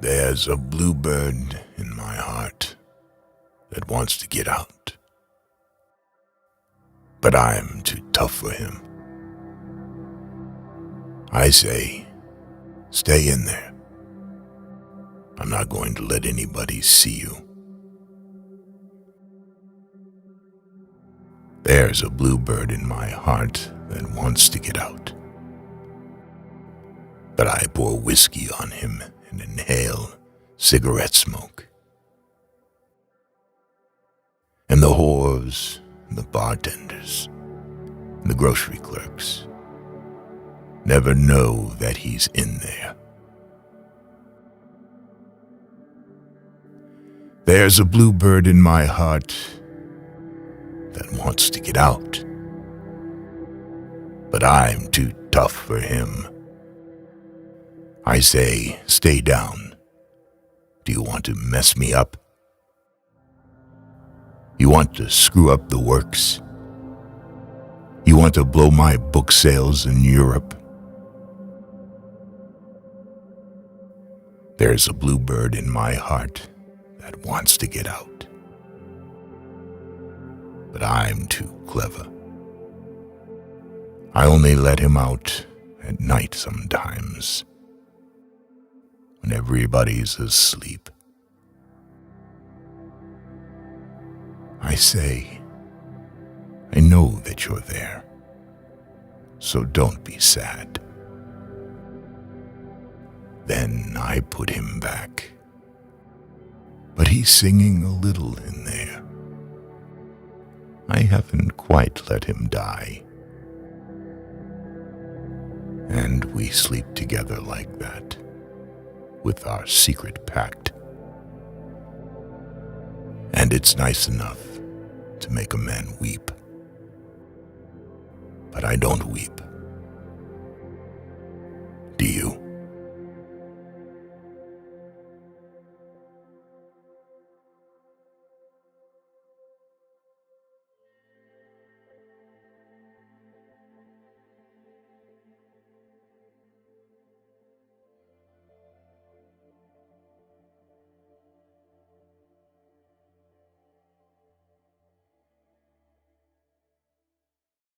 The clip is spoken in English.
There's a bluebird in my heart that wants to get out, but I'm too tough for him. I say, stay in there. I'm not going to let anybody see you. There's a bluebird in my heart that wants to get out, but I pour whiskey on him and inhale cigarette smoke. And the whores, and the bartenders, and the grocery clerks never know that he's in there. There's a bluebird in my heart that wants to get out, but I'm too tough for him. I say, stay down. Do you want to mess me up? You want to screw up the works? You want to blow my book sales in Europe? There's a bluebird in my heart that wants to get out, but I'm too clever. I only let him out at night sometimes, when everybody's asleep. I say, I know that you're there, so don't be sad. Then I put him back, but he's singing a little in there. I haven't quite let him die. And we sleep together like that, with our secret pact. And it's nice enough to make a man weep. But I don't weep.